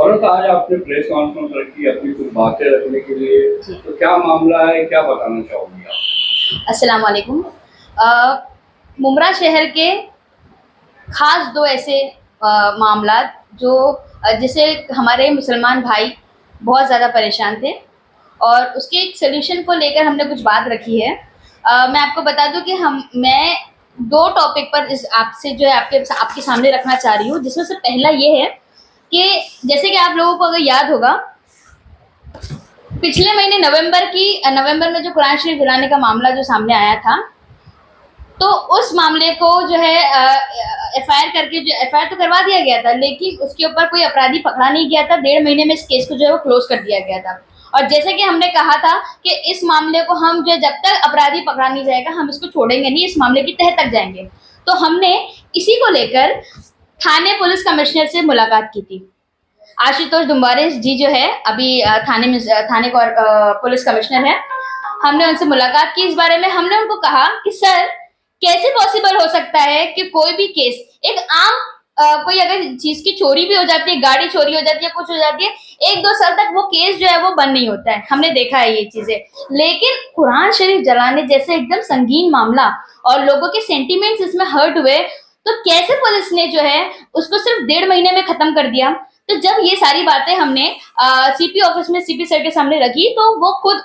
और तो आज आपने प्रेस कॉन्फ्रेंस रखी अपनी कुछ बातें रखने के लिए, तो क्या मामला है, क्या बताना चाहोगी आप? अस्सलाम वालेकुम। मुमरा शहर के खास दो ऐसे मामला जो जिसे हमारे मुसलमान भाई बहुत ज़्यादा परेशान थे और उसके एक सल्यूशन को लेकर हमने कुछ बात रखी है। मैं आपको बता दूं कि मैं दो टॉपिक पर इस आपसे जो है आपके सामने रखना चाह रही हूँ, जिसमें से पहला ये है कि जैसे कि आप लोगों को अगर याद होगा, पिछले महीने नवंबर में जो कुरान शरीफ गिराने का मामला जो सामने आया था, तो उस मामले को जो है एफआईआर करके जो एफआईआर तो करवा दिया गया था, लेकिन उसके ऊपर कोई अपराधी पकड़ा नहीं गया था। 1.5 महीने में इस केस को जो है वो क्लोज कर दिया गया था। और जैसे कि हमने कहा था कि इस मामले को हम जो जब तक अपराधी पकड़ा नहीं जाएगा हम इसको छोड़ेंगे नहीं, इस मामले की तह तक जाएंगे। तो हमने इसी को लेकर थाने पुलिस कमिश्नर से मुलाकात की थी। आशुतोष दुम्बारे जी जो है अभी थाने पुलिस कमिश्नर है। हमने उनसे मुलाकात की इस बारे में। हमने उनको कहा कि सर, कैसे पॉसिबल हो सकता है कि कोई भी केस, एक आम कोई अगर चीज की चोरी भी हो जाती है, गाड़ी चोरी हो जाती है, कुछ हो जाती है, 1-2 साल तक वो केस जो है वो बंद नहीं होता है। हमने देखा है ये चीजें। लेकिन कुरान शरीफ जलाने जैसे एकदम संगीन मामला और लोगों के सेंटिमेंट्स इसमें हर्ट हुए, तो कैसे पुलिस ने जो है उसको सिर्फ 1.5 महीने में खत्म कर दिया। तो जब ये सारी बातें हमने सीपी ऑफिस में सीपी सर के सामने रखी, तो वो खुद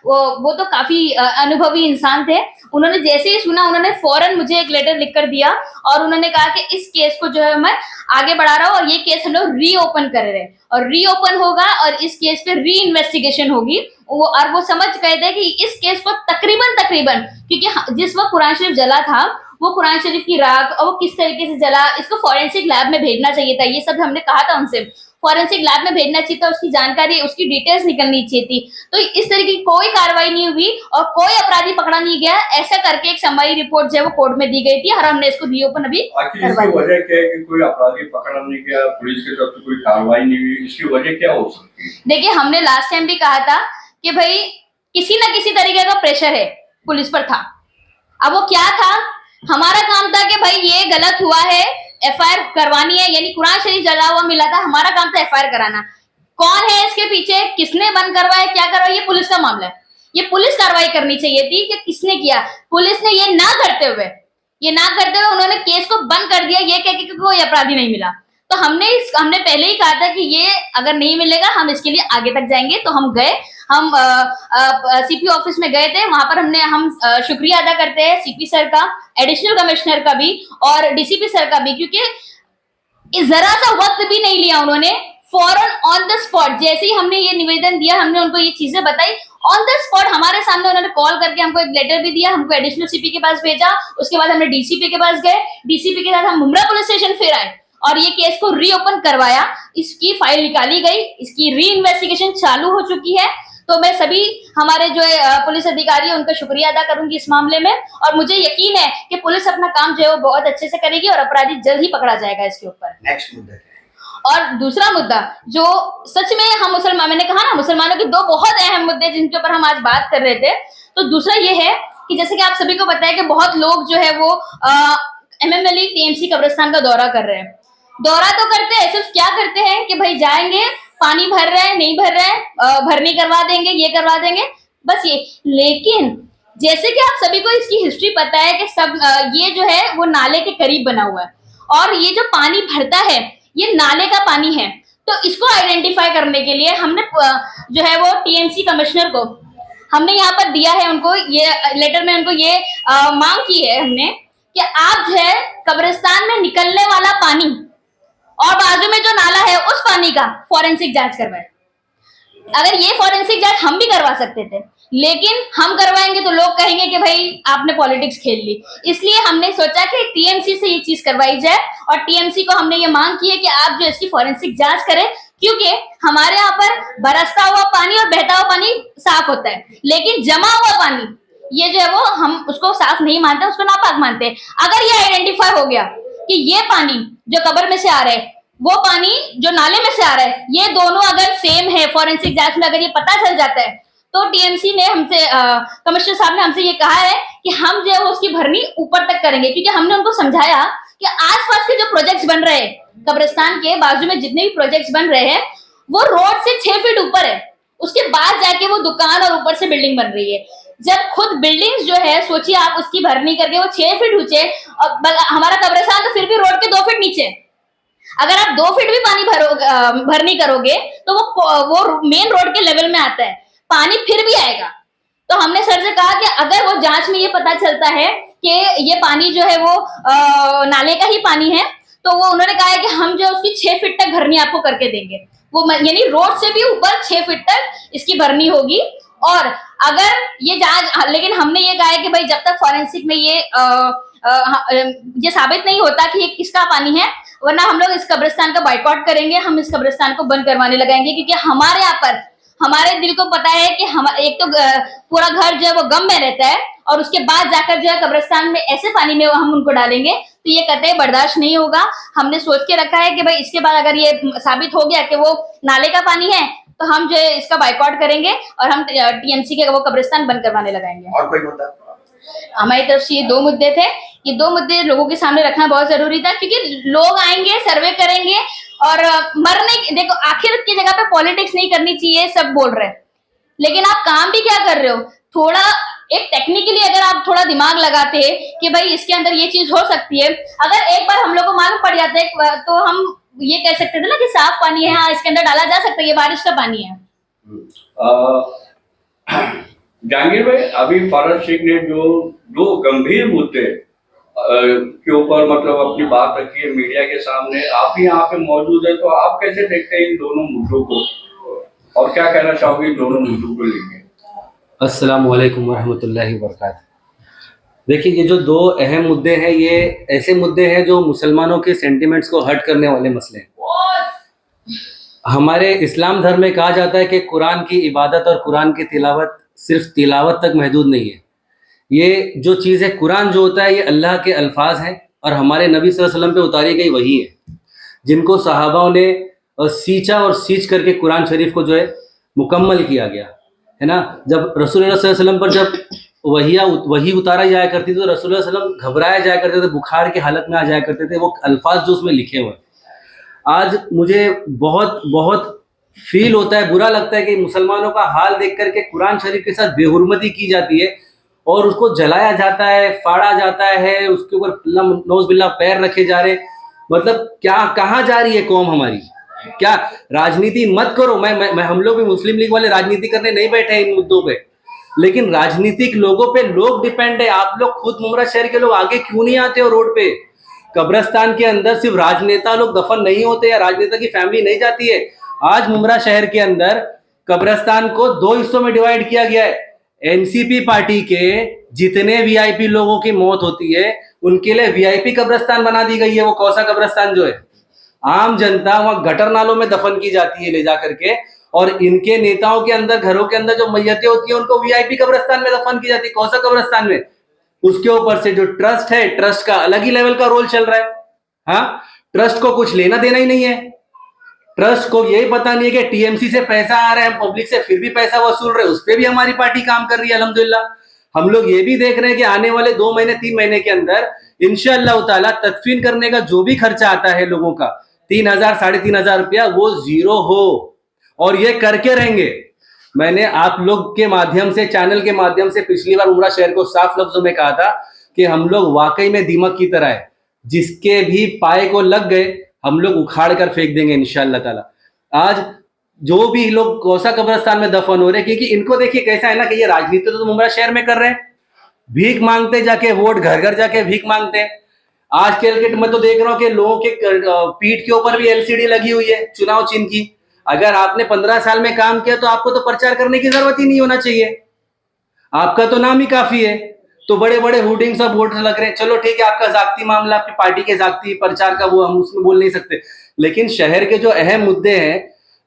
वो तो काफी अनुभवी इंसान थे। उन्होंने जैसे ही सुना, उन्होंने फौरन मुझे एक लेटर लिख कर दिया और उन्होंने कहा कि इस केस को जो है मैं आगे बढ़ा रहा हूँ और ये केस हम लोग रीओपन कर रहे हैं और रीओपन होगा और इस केस पे री इन्वेस्टिगेशन होगी। वो समझ गए थे कि इस केस को तकरीबन क्योंकि जिस वक्त कुरान शरीफ जला था, वो कुरान शरीफ की राख और वो किस तरीके से जला, इसको फॉरेंसिक लैब में भेजना चाहिए था। ये सब हमने कहा था उनसे, फॉरेंसिक लैब में भेजना चाहिए था, उसकी जानकारी, उसकी डिटेल्स निकलनी चाहिए थी। तो इस तरह की कोई कार्रवाई नहीं हुई और कोई अपराधी पकड़ा नहीं गया। ऐसा करके एक समरी रिपोर्ट जो है वो कोर्ट में दी गई थी और हमने इसको रीओपन अभी करवाई। वजह क्या है कि कोई अपराधी पकड़ा नहीं गया, पुलिस की तरफ से कोई कार्रवाई नहीं हुई, इसकी वजह क्या हो सकती है? देखिए, हमने लास्ट टाइम भी कहा था कि भाई किसी ना किसी तरीके का प्रेशर है पुलिस पर था। अब वो क्या था, हमारा काम था कि भाई ये गलत हुआ है, एफआईआर करवानी है, यानी कुरान शरीफ जला हुआ मिला था, हमारा काम था एफआईआर कराना। कौन है इसके पीछे, किसने बंद करवाया, क्या करवाया, ये पुलिस का मामला है। ये पुलिस कार्रवाई करनी चाहिए थी कि किसने किया। पुलिस ने ये ना करते हुए उन्होंने केस को बंद कर दिया, ये कह के कोई अपराधी नहीं मिला। तो हमने पहले ही कहा था कि ये अगर नहीं मिलेगा हम इसके लिए आगे तक जाएंगे। तो हम गए, हम सीपी ऑफिस में गए थे। वहां पर हम शुक्रिया अदा करते हैं सीपी सर का, एडिशनल कमिश्नर का भी और डीसीपी सर का भी, क्योंकि जरा सा वक्त भी नहीं लिया उन्होंने। फौरन ऑन द स्पॉट जैसे ही हमने ये निवेदन दिया, हमने उनको ये चीजें बताई, ऑन द स्पॉट हमारे सामने उन्होंने कॉल करके हमको एक लेटर भी दिया, हमको एडिशनल सीपी के पास भेजा। उसके बाद हमने डीसीपी के पास गए, डीसीपी के साथ हम मुमरा पुलिस स्टेशन फिर आए और ये केस को रीओपन करवाया। इसकी फाइल निकाली गई, इसकी री इन्वेस्टिगेशन चालू हो चुकी है। तो मैं सभी हमारे जो पुलिस अधिकारी है उनका शुक्रिया अदा करूंगी इस मामले में, और मुझे यकीन है कि पुलिस अपना काम जो है वो बहुत अच्छे से करेगी और अपराधी जल्द ही पकड़ा जाएगा इसके ऊपर। नेक्स्ट मुद्दा और दूसरा मुद्दा जो सच में मैंने कहा ना, मुसलमानों के दो बहुत अहम मुद्दे जिनके ऊपर हम आज बात कर रहे थे। तो दूसरा ये है कि जैसे कि आप सभी को पता है कि बहुत लोग जो है वो एमएमएलई टीएमसी कब्रिस्तान का दौरा कर रहे हैं। दौरा तो करते हैं, सिर्फ क्या करते हैं कि भाई जाएंगे, पानी भर रहे हैं, नहीं भर रहे हैं, भरनी करवा देंगे, ये करवा देंगे, बस ये। लेकिन जैसे कि आप सभी को इसकी हिस्ट्री पता है कि सब ये जो है वो नाले के करीब बना हुआ है और ये जो पानी भरता है ये नाले का पानी है। तो इसको आइडेंटिफाई करने के लिए हमने जो है वो टीएमसी कमिश्नर को हमने यहाँ पर दिया है, उनको ये लेटर में उनको ये मांग की है हमने कि आप जो है कब्रिस्तान में निकलने वाला पानी और बाजू में जो नाला है उस पानी का फॉरेंसिक जांच करवाए। अगर ये फॉरेंसिक जांच हम भी करवा सकते थे, लेकिन हम करवाएंगे तो लोग कहेंगे कि भाई आपने पॉलिटिक्स खेल ली। इसलिए हमने सोचा कि टीएमसी से ये चीज करवाई जाए और टीएमसी को हमने ये मांग की है कि आप जो इसकी फॉरेंसिक जांच करें, क्योंकि हमारे यहाँ पर बरसता हुआ पानी और बहता हुआ पानी साफ होता है, लेकिन जमा हुआ पानी ये जो है वो हम उसको साफ नहीं मानते, उसको नापाक मानते हैं। अगर ये आइडेंटिफाई हो गया कि ये पानी जो कब्र में से आ रहा है, वो पानी जो नाले में से आ रहा है, ये दोनों अगर सेम है, फॉरेंसिक जांच में अगर ये पता चल जाता है, तो टीएमसी ने हमसे कमिश्नर साहब ने हमसे ये कहा है कि हम जो है वो उसकी भरनी ऊपर तक करेंगे। क्योंकि हमने उनको समझाया कि आसपास के जो प्रोजेक्ट्स बन रहे हैं कब्रिस्तान के बाजू में जितने भी प्रोजेक्ट्स बन रहे हैं वो रोड से 6 फीट ऊपर है, उसके बाद जाके वो दुकान और ऊपर से बिल्डिंग बन रही है। जब खुद बिल्डिंग्स जो है सोचिए आप उसकी भरनी करके वो 6 फीट ऊंचे, और हमारा कब्रिस्तान तो फिर भी रोड के 2 फीट नीचे। अगर आप 2 फीट भी पानी भरनी करोगे तो वो मेन रोड के लेवल में आता है, पानी फिर भी आएगा। तो हमने सर से कहा कि अगर वो जांच में ये पता चलता है कि ये पानी जो है वो नाले का ही पानी है, तो वो उन्होंने कहा है कि हम जो उसकी 6 फीट तक भरनी आपको करके देंगे, वो यानी रोड से भी ऊपर 6 फीट तक इसकी भरनी होगी। और अगर ये जांच, लेकिन हमने ये कहा है कि भाई जब तक फॉरेंसिक में ये साबित नहीं होता कि ये किसका पानी है, वरना हम लोग इस कब्रिस्तान का बाइकआउट करेंगे, हम इस कब्रिस्तान को बंद करवाने लगाएंगे। क्योंकि हमारे यहाँ पर हमारे दिल को पता है कि हम एक तो पूरा घर जो है वो गम में रहता है, और उसके बाद जाकर जो है कब्रिस्तान में ऐसे पानी में हम उनको डालेंगे तो ये कतई बर्दाश्त नहीं होगा। हमने सोच के रखा है कि भाई इसके बाद अगर ये साबित हो गया कि वो नाले का पानी है तो हम जो है इसका बाइकआउट करेंगे और हम टीएमसी के वो कब्रिस्तान बंद करवाने लगाएंगे। और कोई मुद्दा? हमारी तरफ से ये 2 मुद्दे थे। ये 2 मुद्दे लोगों के सामने रखना बहुत जरूरी था, क्योंकि लोग आएंगे, सर्वे करेंगे और मरने, देखो आखिर की जगह पे पॉलिटिक्स नहीं करनी चाहिए, सब बोल रहे हैं, लेकिन आप काम भी क्या कर रहे हो? थोड़ा एक टेक्निकली अगर आप थोड़ा दिमाग लगाते हैं कि भाई इसके अंदर ये चीज हो सकती है, अगर एक बार हम लोग को मालूम पड़ जाता है तो हम ये कह सकते थे ना कि साफ पानी है, हाँ इसके अंदर डाला जा सकता है, ये बारिश का पानी है। जहांगीर भाई, अभी फारज शेख ने जो गंभीर मुद्दे के ऊपर मतलब अपनी बात रखी है मीडिया के सामने, आप ही यहाँ पे मौजूद है, तो आप कैसे देखते हैं इन दोनों मुद्दों को और क्या कहना चाहोगे इन दोनों मुद्दों को लेके? अस्सलाम वालेकुम रहमतुल्लाहि व बरकातहू। देखिए, ये जो 2 अहम मुद्दे हैं, ये ऐसे मुद्दे हैं जो मुसलमानों के सेंटिमेंट्स को हर्ट करने वाले मसले हैं। हमारे इस्लाम धर्म में कहा जाता है कि कुरान की इबादत और कुरान की तिलावत सिर्फ तिलावत तक महदूद नहीं है। ये जो चीज़ है, कुरान जो होता है, ये अल्लाह के अल्फाज हैं और हमारे नबी सल्लल्लाहु अलैहि वसल्लम पे उतारी गई वही है, जिनको सहाबाओं ने सींचा और सींच करके कुरान शरीफ को जो है मुकम्मल किया गया है ना। जब रसूलुल्लाह सल्लल्लाहु अलैहि वसल्लम पर जब वही उतारा जाया करती थी तो रसूलुल्लाह सल्लल्लाहु अलैहि वसल्लम घबराया जाया करते थे, बुखार की हालत में आ जाया करते थे, वो अल्फाज जो उसमें लिखे हुए। आज मुझे बहुत बहुत फील होता है, बुरा लगता है कि मुसलमानों का हाल देख करके कुरान शरीफ के साथ बेहुरमती की जाती है और उसको जलाया जाता है, फाड़ा जाता है, उसके ऊपर नौज़ बिल्लाह पैर रखे जा रहे। मतलब क्या, कहाँ जा रही है कौम हमारी? क्या राजनीति मत करो, मैं हम लोग भी मुस्लिम लीग वाले राजनीति करने नहीं बैठे हैं इन मुद्दों पे, लेकिन राजनीतिक लोगों पे लोग डिपेंड है। आप लोग खुद मुमरा शहर के लोग आगे क्यों नहीं आते हो रोड पे? कब्रिस्तान के अंदर सिर्फ राजनेता लोग दफन नहीं होते या राजनेता की फैमिली नहीं जाती है। आज मुमरा शहर के अंदर कब्रिस्तान को 2 हिस्सों में डिवाइड किया गया है। एनसीपी पार्टी के जितने वीआईपी लोगों की मौत होती है उनके लिए वीआईपी कब्रिस्तान बना दी गई है। वो कौसा कब्रिस्तान जो है, आम जनता वहां गटर नालों में दफन की जाती है ले जा करके, और इनके नेताओं के अंदर, घरों के अंदर जो मैयतें होती है उनको वीआईपी कब्रिस्तान में दफन की जाती है। कौसा कब्रिस्तान में? उसके ऊपर से जो ट्रस्ट है, ट्रस्ट का अलग ही लेवल का रोल चल रहा है। हाँ, ट्रस्ट को कुछ लेना देना ही नहीं है। ट्रस्ट को यही पता नहीं है कि टीएमसी से पैसा आ रहा है, पब्लिक से फिर भी पैसा वसूल रहे, उस पर भी हमारी पार्टी काम कर रही है अल्हम्दुलिल्लाह। हम लोग ये भी देख रहे हैं कि आने वाले 2 महीने 3 महीने के अंदर इंशाअल्लाह ताला तदफीन करने का जो भी खर्चा आता है लोगों का 3,000 3,500 रुपया वो जीरो हो, और ये करके रहेंगे। मैंने आप लोग के माध्यम से, चैनल के माध्यम से पिछली बार उमरा शहर को साफ लफ्जों में कहा था कि हम लोग वाकई में दीमक की तरह है, जिसके भी पाए को लग गए हम लोग उखाड़ कर फेंक देंगे इंशाअल्लाह ताला। आज जो भी लोग कौसा कब्रिस्तान में दफन हो रहे हैं, क्योंकि इनको देखिए कैसा है ना कि ये राजनीति तो उमरा शहर में कर रहे हैं, भीख मांगते जाके, वोट घर घर जाके भीख मांगते हैं। आज के मैं तो देख रहा हूँ कि लोगों के पीठ के ऊपर भी एलसीडी लगी हुई है चुनाव चिन्ह की। अगर आपने 15 साल में काम किया तो आपको तो प्रचार करने की जरूरत ही नहीं होना चाहिए, आपका तो नाम ही काफी है। तो बड़े बड़े होर्डिंग्स और बोर्ड लग रहे हैं, चलो ठीक है, आपका जाती मामला, आपकी पार्टी के जाती प्रचार का, वो हम उसमें बोल नहीं सकते, लेकिन शहर के जो अहम मुद्दे हैं,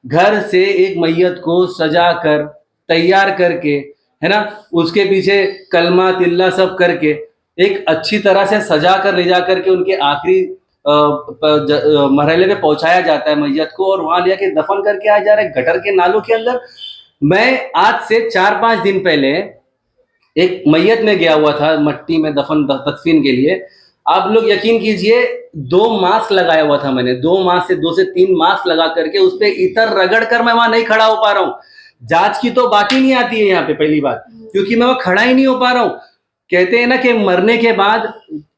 घर से एक मैयत को सजा कर तैयार करके, है ना, उसके पीछे कलमा तिल्ला सब करके एक अच्छी तरह से सजा कर ले जा करके उनके आखिरी मरहले पे पहुंचाया जाता है मैयत को, और वहां ले के दफन करके आ जा रहे गटर के नालों के अंदर। मैं आज से 4-5 दिन पहले एक मैयत में गया हुआ था मट्टी में दफन तदफीन के लिए, आप लोग यकीन कीजिए 2 मास्क लगाया हुआ था मैंने, 2 से 3 मास्क लगा करके उस पे इतर रगड़ कर मैं वहां नहीं खड़ा हो पा रहा हूँ। जांच की तो बात ही नहीं आती है यहाँ पे, पहली बात, क्योंकि मैं वहां खड़ा ही नहीं हो पा रहा हूँ। कहते हैं ना कि मरने के बाद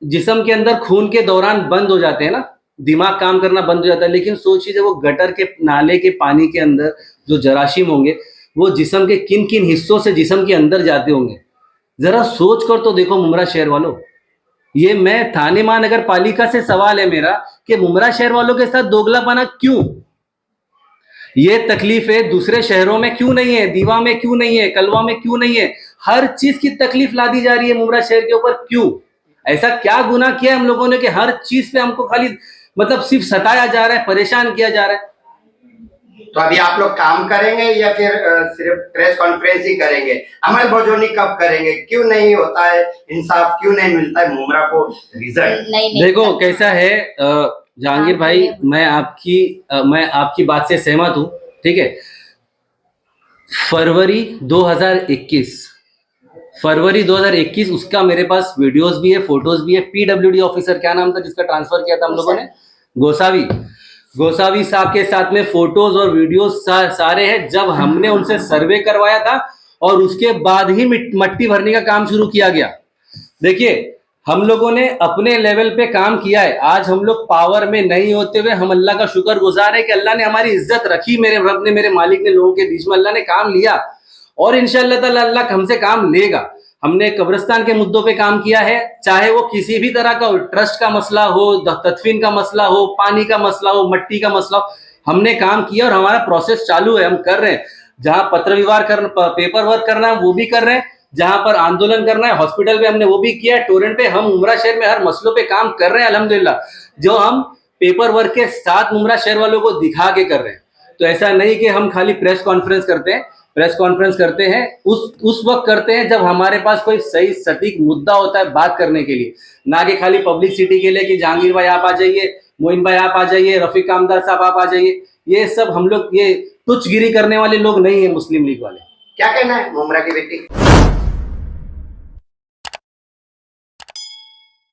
जिस्म के अंदर खून के दौरान बंद हो जाते हैं ना, दिमाग काम करना बंद हो जाता है। लेकिन सोचिए जब वो गटर के नाले के पानी के अंदर जो जराशीम होंगे वो जिस्म के किन किन हिस्सों से जिस्म के अंदर जाते होंगे, जरा सोच कर तो देखो मुमरा शहर वालों। ये मैं थाने महानगर पालिका से सवाल है मेरा कि मुमरा शहर वालों के साथ दोगलापना क्यों? ये तकलीफें दूसरे शहरों में क्यों नहीं है? दीवा में क्यों नहीं है? कलवा में क्यों नहीं है? हर चीज की तकलीफ ला दी जा रही है मुमरा शहर के ऊपर, क्यों? ऐसा क्या गुनाह किया हम लोगों ने कि हर चीज पे हमको खाली मतलब सिर्फ सताया जा रहा है, परेशान किया जा रहा है? तो अभी आप लोग काम करेंगे या फिर सिर्फ प्रेस कॉन्फ्रेंस ही करेंगे? अमल बोझोनी कब करेंगे? क्यों नहीं होता है इंसाफ, क्यों नहीं मिलता है मुमरा को रिजल्ट? नहीं देखो कैसा है जहांगीर भाई, मैं आपकी बात से सहमत हूं, ठीक है। फरवरी 2021 उसका मेरे पास वीडियोस भी है, फोटोज भी है। पीडब्ल्यूडी ऑफिसर, क्या नाम था जिसका ट्रांसफर किया था हम लोगों ने? गोसावी साहब के साथ में फोटोज और वीडियोस सारे हैं, जब हमने उनसे सर्वे करवाया था और उसके बाद ही मट्टी भरने का काम शुरू किया गया। देखिए हम लोगों ने अपने लेवल पे काम किया है। आज हम लोग पावर में नहीं होते हुए हम अल्लाह का शुक्रगुजार है कि अल्लाह ने हमारी इज्जत रखी, मेरे रब ने, मेरे मालिक ने, लोगों के बीच में अल्लाह ने काम लिया और इंशाअल्लाह ताला अल्लाह हमसे काम लेगा। हमने कब्रिस्तान के मुद्दों पे काम किया है, चाहे वो किसी भी तरह का ट्रस्ट का मसला हो, तदफीन का मसला हो, पानी का मसला हो, मट्टी का मसला हो, हमने काम किया और हमारा प्रोसेस चालू है, हम कर रहे हैं। जहां पत्र व्यवहार पेपर वर्क करना है वो भी कर रहे हैं, जहां पर आंदोलन करना है हॉस्पिटल पे हमने वो भी किया है, टोरेंट पे हम मुमरा शहर में हर मसलों पे काम कर रहे हैं अल्हम्दुलिल्लाह, जो हम पेपर वर्क के साथ मुमरा शहर वालों को दिखा के कर रहे हैं। तो ऐसा नहीं कि हम खाली प्रेस कॉन्फ्रेंस करते हैं। प्रेस कॉन्फ्रेंस करते हैं उस वक्त करते हैं जब हमारे पास कोई सही सटीक मुद्दा होता है बात करने के लिए, ना कि खाली पब्लिसिटी के लिए कि जहांगीर भाई आप आ जाइए, मोइन भाई आप आ जाइए, रफीक कामदार साहब आप आ जाइए। ये सब हम लोग ये तुच्छगिरी करने वाले लोग नहीं है मुस्लिम लीग वाले। क्या कहना है मुमरा की बेटी?